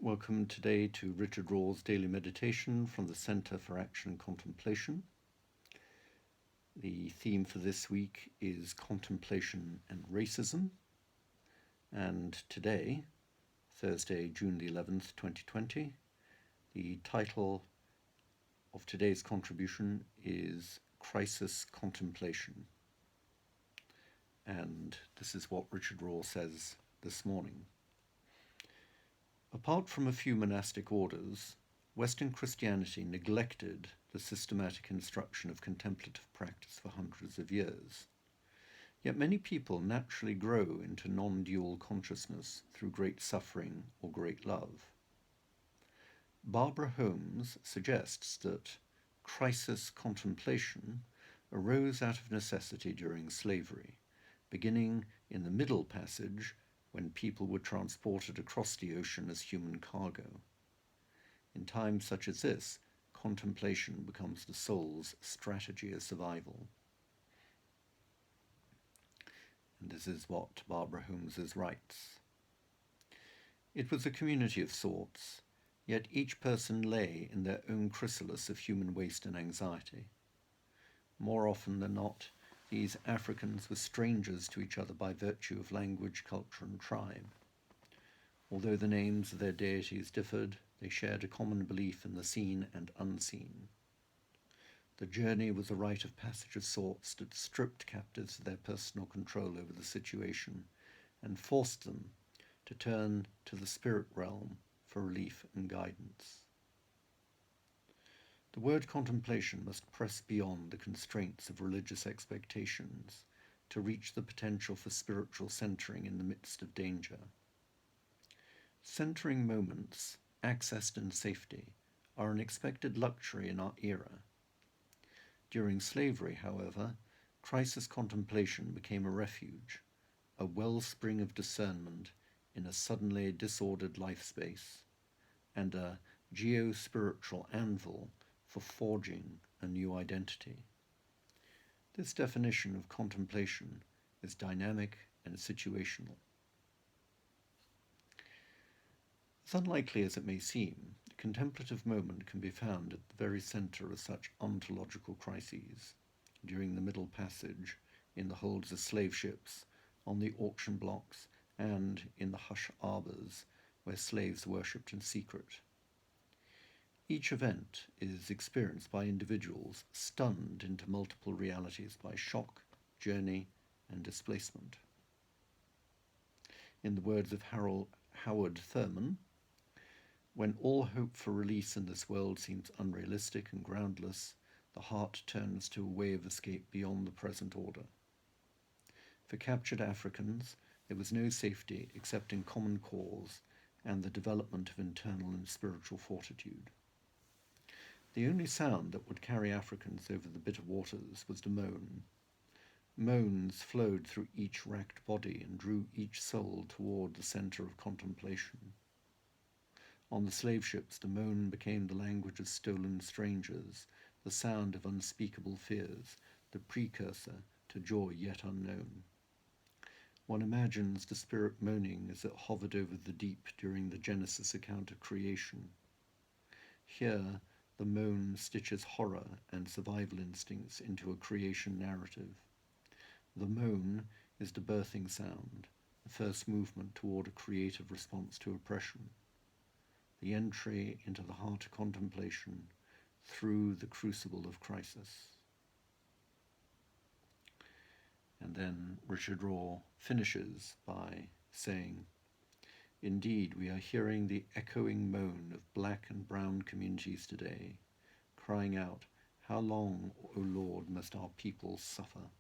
Welcome today to Richard Raw's Daily Meditation from the Centre for Action and Contemplation. The theme for this week is Contemplation and Racism. And today, Thursday, June the 11th, 2020, the title of today's contribution is Crisis Contemplation. And this is what Richard Raw says this morning. Apart from a few monastic orders, Western Christianity neglected the systematic instruction of contemplative practice for hundreds of years. Yet many people naturally grow into non-dual consciousness through great suffering or great love. Barbara Holmes suggests that crisis contemplation arose out of necessity during slavery, beginning in the Middle Passage when people were transported across the ocean as human cargo. In times such as this, contemplation becomes the soul's strategy of survival. And this is what Barbara Holmes writes. It was a community of sorts, yet each person lay in their own chrysalis of human waste and anxiety. More often than not, these Africans were strangers to each other by virtue of language, culture, and tribe. Although the names of their deities differed, they shared a common belief in the seen and unseen. The journey was a rite of passage of sorts that stripped captives of their personal control over the situation and forced them to turn to the spirit realm for relief and guidance. The word contemplation must press beyond the constraints of religious expectations to reach the potential for spiritual centering in the midst of danger. Centering moments, accessed in safety, are an expected luxury in our era. During slavery, however, crisis contemplation became a refuge, a wellspring of discernment in a suddenly disordered life space, and a geo-spiritual anvil for forging a new identity. This definition of contemplation is dynamic and situational. As unlikely as it may seem, the contemplative moment can be found at the very centre of such ontological crises, during the Middle Passage, in the holds of slave ships, on the auction blocks, and in the hush arbours where slaves worshipped in secret. Each event is experienced by individuals stunned into multiple realities by shock, journey, and displacement. In the words of Howard Thurman, when all hope for release in this world seems unrealistic and groundless, the heart turns to a way of escape beyond the present order. For captured Africans, there was no safety except in common cause and the development of internal and spiritual fortitude. The only sound that would carry Africans over the bitter waters was the moan. Moans flowed through each racked body and drew each soul toward the centre of contemplation. On the slave ships, the moan became the language of stolen strangers, the sound of unspeakable fears, the precursor to joy yet unknown. One imagines the spirit moaning as it hovered over the deep during the Genesis account of creation. Here, the moan stitches horror and survival instincts into a creation narrative. The moan is the birthing sound, the first movement toward a creative response to oppression, the entry into the heart of contemplation through the crucible of crisis. And then Richard Raw finishes by saying, "Indeed, we are hearing the echoing moan of black and brown communities today, crying out, 'How long, O Lord, must our people suffer?'"